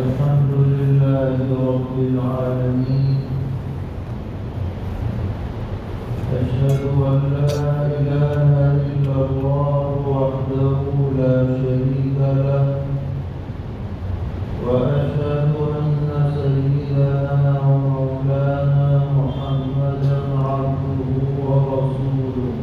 الحمد لله رب العالمين. أشهد أن لا إله إلا الله وحده لا شريك له، وأشهد أن سيدنا ومولانا محمدا عبده ورسوله،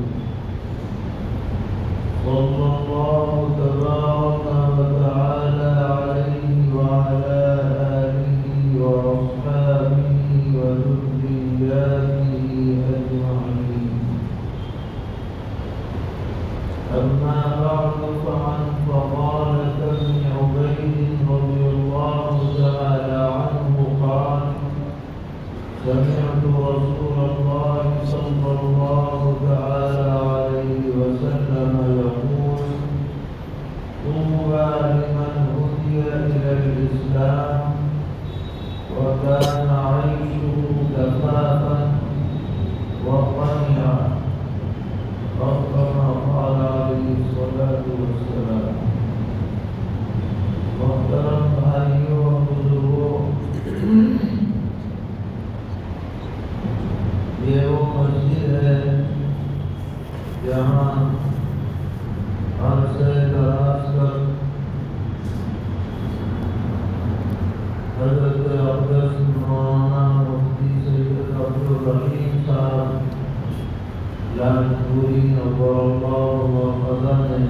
صلى الله تبارك وتعالى عليه وعلى آله وأصحابه وذرياته أجمعين. أما بعد، فعن فضالة بن عبيد رضي الله تعالى عنه قال: سمعت رسول الله صلى الله تعالى عليه وسلم يقول: طوبى لمن هدي إلى الإسلام وكان عيشه كفافا وقنعا، أو كما قال عليه الصلاة والسلام. محترم بھائیوں اور بزرگوں، یہ وہ مسجد ہے جہاں عرصہ دراز کر حضرت اقدس مولانا مفتی سید عبدالرحیم صاحب لانپوری نور اللہ وفضل نے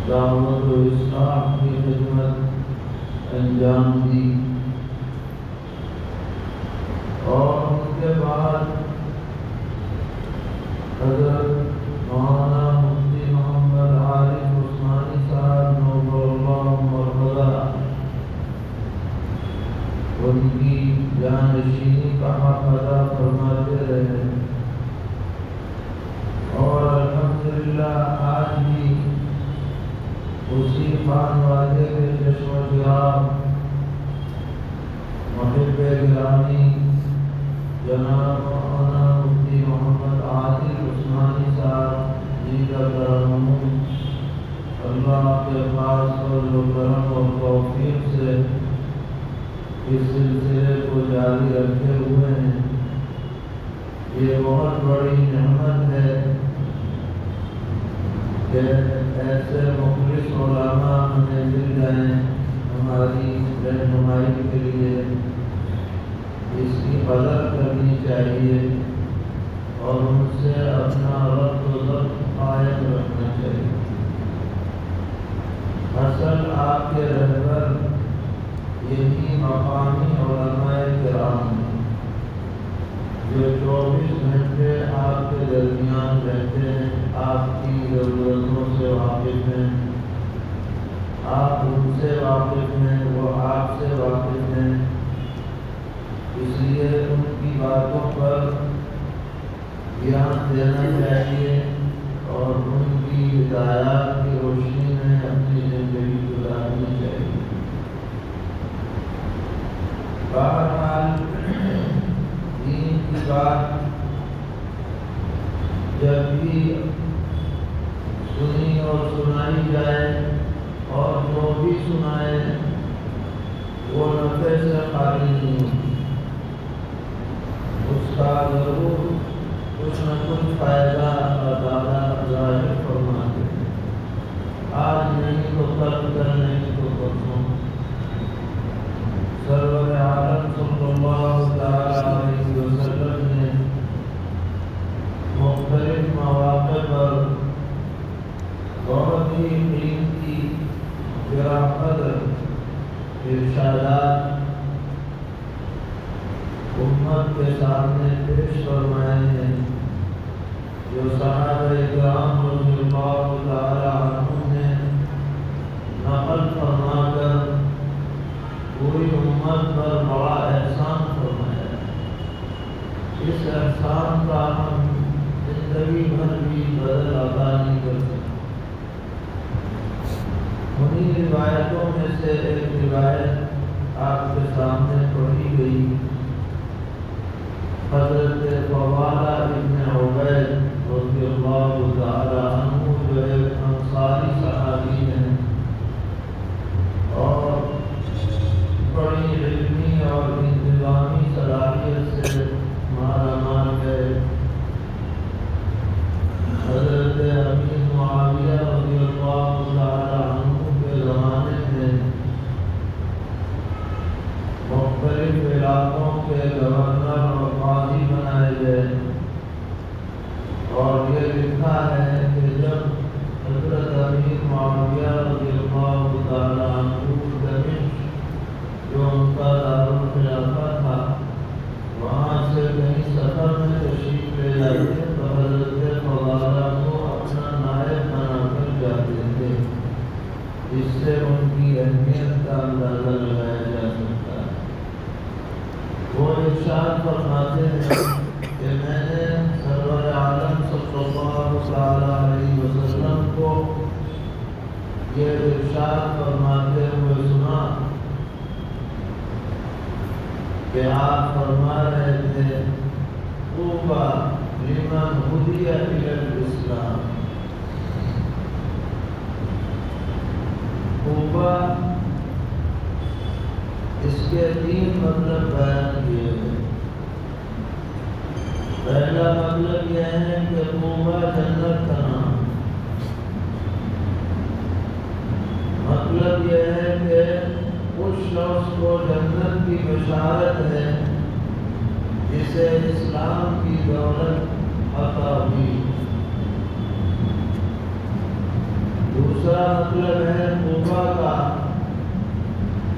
دعوت و اصلاح کی خدمت انجام دی، اور ان کے بعد حضرت مولانا مفتی محمد عارف عثمانی صاحب نور اللہ مرحبا ان کی جانشینی کا حق ادا فرماتے رہے، اور الحمدللہ آج بھی اسی خانوادے کے چشم و چراغ محب گرامی جناب مولانا مفتی محمد عادل عثمانی صاحب جی کا کرم اللہ کے خاص فضل و کرم اور توفیق سے اس سلسلے کو جاری رکھے ہوئے ہیں۔ یہ بہت بڑی نعمت ہے کہ ایسے مخلص علماء ہمیں مل جائیں ہماری رہنمائی کے لیے۔ اس کی قدر کرنی چاہیے اور ان سے اپنا ربط و ضبط قائم رکھنا چاہیے۔ اصل آپ کے رہبر یہی مقامی علماء کرام ہیں جو 24 گھنٹے آپ کے درمیان رہتے ہیں، آپ کی ضرورتوں سے واقف ہیں، آپ ان سے واقف ہیں، وہ آپ سے واقف ہیں۔ اس لیے ان کی باتوں پر دھیان دینا چاہیے اور ان کی ہدایات کی روشنی میں اپنی زندگی گزارنی چاہیے۔ بہرحال دین کی بات جب بھی سنی اور سنائی جائے، اور جو بھی سنائے وہ نفع سے خالی نہیں ہوتی، اس کا ضرور کچھ نہ کچھ فائدہ اللہ تعالیٰ ظاہر فرماتے ہیں۔ آج نہیں تو کل، کل نہیں تو پرسوں۔ سرور عالم صلی اللہ علیہ وسلم نے مختلف مواقع پر بہت ہی قیمتی گراں-قدر ارشادات امت کے سامنے پیش فرمائے ہیں، جو صحابہ کرام رضی اللہ تعالی عنہم نے نقل فرما کر پوری امت پر بڑا احسان فرمایا۔ اس احسان کا ہم زندگی بھر بھی بدل ادا نہیں کر سکتے۔ انہی روایتوں میں سے ایک روایت آپ کے سامنے پڑھی گئی، حضرت فضالہ ابن عبید رضی اللہ تعالی عنہ جو ایک انصاری صحابی ہیں، اور اس سے ان کی اہمیت کا اندازہ لگایا جا سکتا ہے۔ وہ ارشاد فرماتے ہیں کہ میں نے سرور عالم صلی اللہ علیہ وسلم کو یہ ارشاد فرماتے ہوئے سنا کہ آپ فرما رہے تھے طوبیٰ لمن ہدی الی الاسلام۔ طوبیٰ اس کے 3 مطلب بیان کیے گئے۔ پہلا مطلب یہ ہے کہ طوبیٰ جنت کا نام، مطلب یہ ہے کہ اس شخص کو جنت کی بشارت ہے جسے اسلام کی دولت عطا ہوئی۔ دوسرا مطلب ہے طوبیٰ کا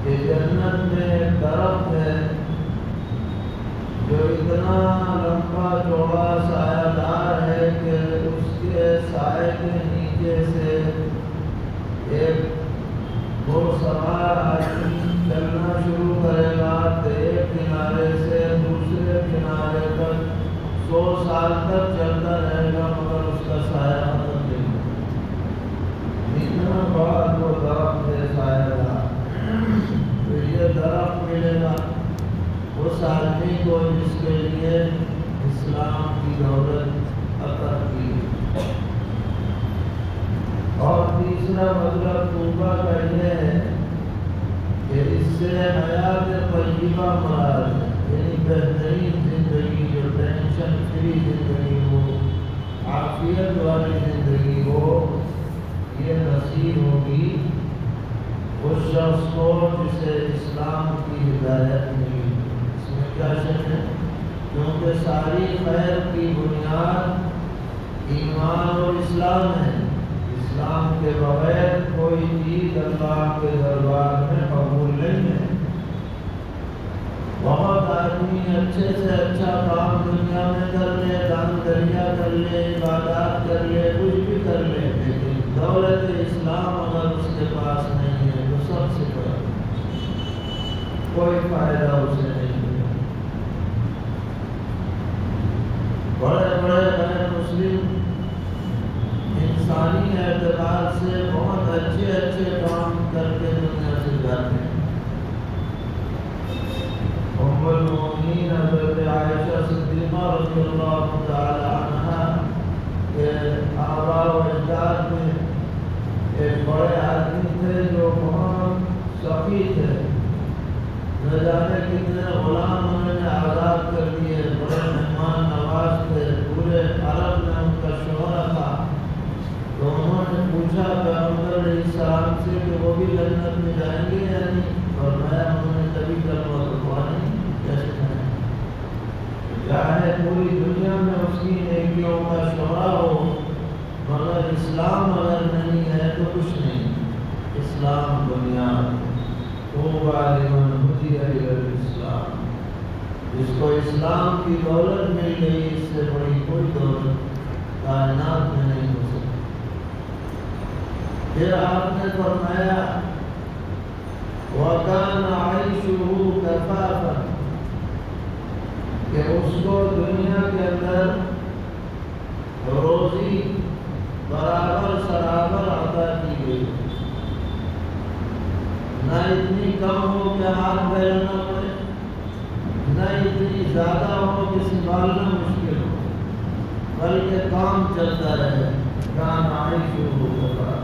کہ جنت میں ایک درخت ہے جو اتنا لمبا چوڑا سایہ دار ہے کہ اس کے سائے کے نیچے سے ایک گھوڑسوار آدمی چلنا شروع کرے گا تو ایک کنارے سے دوسرے کنارے تک 100 سال تک چلتا رہے گا مگر اس کا سایہ ختم نہیں ہوگا۔ اتنا بڑا وہ درخت ہے سایہ دار، تو یہ درخت ملے گا اس آدمی کو جس کے لیے اسلام کی دولت عطا کی۔ اور تیسرا مطلب طوبیٰ کا یہ ہے کہ اس سے حیات طیبہ مراد ہے، یعنی بہترین زندگی، جو ٹینشن فری زندگی ہو، عافیت والی زندگی ہو، یہ نصیب ہوگی اس شخص کو جسے اسلام کی ہدایت ملی۔ اس میں کیا شک ہے؟ کیونکہ ساری خیر کی بنیاد ایمان اور اسلام ہے۔ اسلام کے بغیر کوئی چیز اللہ کے دربار میں قبول نہیں ہے۔ بہت آدمی اچھے سے اچھا کام دنیا میں کر لے، دان دریا کر لے، عبادات کر لے، کچھ بھی کر لے، لیکن دولت اسلام اگر اس کے پاس نہیں ہے تو سب سے بڑا کوئی فائدہ اسے نہیں ہے۔ بڑے بڑے غیر مسلم انسانی اعتبار سے بہت اچھے کام کر کے دنیا سے جاتے ہیں۔ ام المؤمنین حضرت عائشہ صدیقہ رضی اللہ تعالی عنہا کے آباء و اجداد میں ایک بڑے آدمی تھے جو بہت سخی تھے، نہ جانے کتنے غلام انہوں نے آزاد کر دیے، بڑے مہمان نواز تھے، پورے عرب میں ان کا شہرہ تھا۔ تو انہوں نے پوچھا پیغمبر علیہ السلام سے کہ وہ بھی جنت میں جائیں گے یا نہیں، اور انہوں نے کبھی کلمہ نہیں کیسے کہیں، چاہے پوری دنیا میں اس کی نیکیوں کا شہرہ ہو مگر اسلام اگر نہیں ہے تو کچھ نہیں۔ اسلام بنیاد، طوبیٰ لمن ہدی الی الاسلام۔ جس کو اسلام کی دولت مل گئی، اس سے بڑی کوئی دولت کائنات میں نہیں ہو سکتی۔ پھر آپ نے فرمایا وَكَانَ عَيْشُهُ كَفَافًا، کہ اس کو دنیا کے اندر روزی برابر سرابر عطا کی گئی، نہ اتنی کم ہو کہ ہاتھ پھیلانا پڑے، نہ اتنی زیادہ ہو کہ سنبھالنا مشکل ہو، بلکہ کام چلتا رہے۔ کان عیشہ کفافا،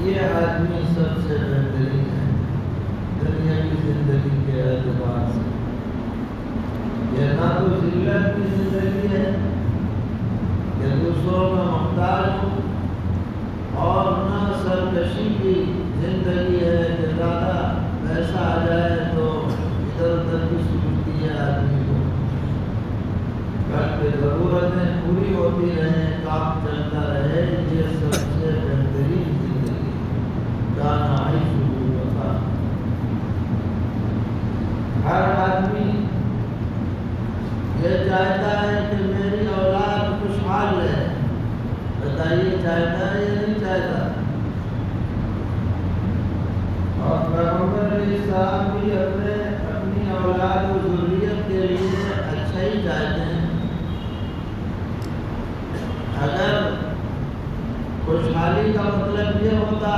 یہ آدمی سب سے بہترین ہے دنیا کی زندگی کے اعتبار سے۔ یہ نہ تو ذلت کی زندگی ہے کہ دوسروں کا محتاج ہو، اور نہ سرکشی کی زندگی ہے کہ زیادہ پیسہ آ جائے تو ادھر ادھر کی سوچتی ہے آدمی کو، بلکہ ضرورتیں پوری ہوتی رہیں، کام چلتا رہے۔ یہ سب سے بہترین زندگی کان عیشہ کفافا۔ ہر آدمی یہ چاہتا ہے کہ میری اولاد خوشحال ہے، بتائیے چاہتا ہے یا نہیں چاہتا؟ اور پیغمبر علیہ السلام بھی اپنی اولاد و ذریت کے لیے اچھا ہی چاہتے ہیں۔ اگر خوشحالی کا مطلب یہ ہوتا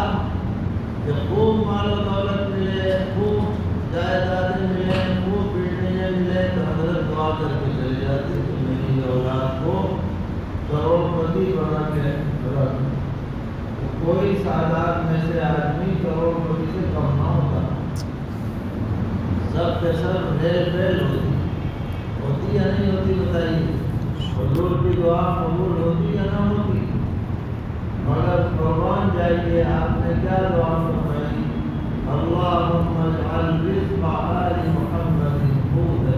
کہ خوب مال و دولت ملے، خوب جائیدادیں ملیں، خوب بلڈنگیں ملیں، تو حضرت دعا کر کے چلے جاتے کہ میری اولاد کو کروڑ پتی بنا کے رکھ۔ کوئی سادات میں سے آدمی کروڑ پتی سے کم نہ ہوتا، سب کے سب ریل ریل ہوتی یا نہیں ہوتی؟ بتائیے، حضور کی دعا قبول ہوتی یا نہ ہوتی؟ مگر قربان جائیے، آپ نے کیا دعا فرمائی؟ اللہم اجعل رزق آل محمد قوتا۔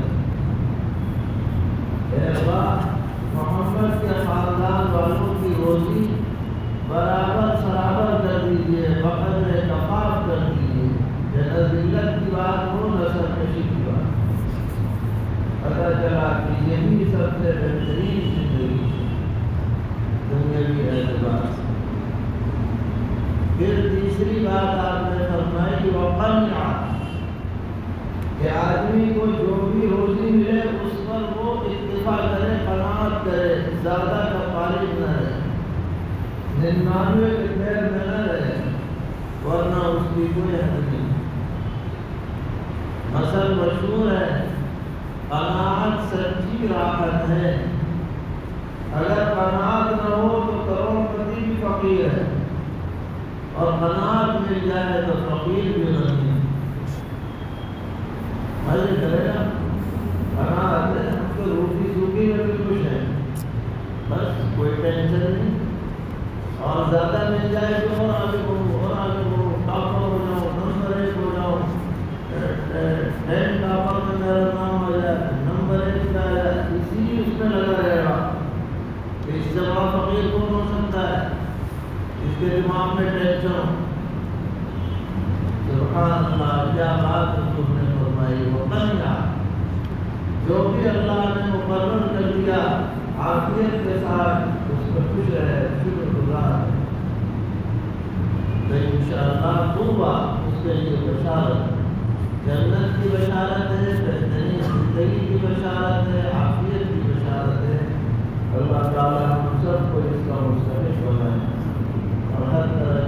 اے اللہ، محمد کے خاندان والوں کی روزی برابر سرابر کر دیجیے، بقدر کفاف کر دیجیے۔ نہ ذلت کی بات ہو نہ سرکشی کی بات، پتہ چلا کہ یہی سب سے بہترین زندگی دنیاوی اعتبار سے۔ پھر تیسری بات آپ نے فرمائی وقنع، کہ آدمی کو جو بھی روزی ملے اس پر وہ اکتفا کرے، قناعت کرے، زیادہ کا فارغ نہ رہے، 99 کے پیر میں نہ رہے، ورنہ اس کی کوئی حد نہیں۔ مثل مشہور ہے، قناعت سچی راحت ہے۔ اگر قناعت نہ ہو تو کروڑ پتی بھی فقیر ہے، اور قناعت مل جائے تو فقیر بھی غنی ہے۔ مزے کرے نا، قناعت ہے، ہم تو روٹی سوکھی میں بھی خوش ہیں، بس کوئی ٹینشن نہیں، اور زیادہ مل جائے تو اور آگے بڑھو، اور آگے بڑھو، ٹاپر ہو جاؤ، نمبر 1 ہو جاؤ، 10 ٹاپر میں میرا نام آ جائے، نمبر 1 پہ آ جائے، اسی اس میں لگا رہے گا۔ اس سے بڑا فقیر کون ہو سکتا ہے؟ اس کے دماغ میں ٹینشن ہو۔ سبحان اللہ، کیا بات حضور نے فرمائی وقنع، جو بھی اللہ نے مقرر کر دیا عافیت کے ساتھ اس پر خوش رہے، شکر گزار، تو انشاءاللہ طوبیٰ، اس کے لیے بشارت، جنت کی بشارت ہے، بہترین زندگی کی بشارت ہے، عافیت کی بشارت ہے۔ اللہ تعالی ہم سب کو اس کا مستحق بنائے اور ہر طرح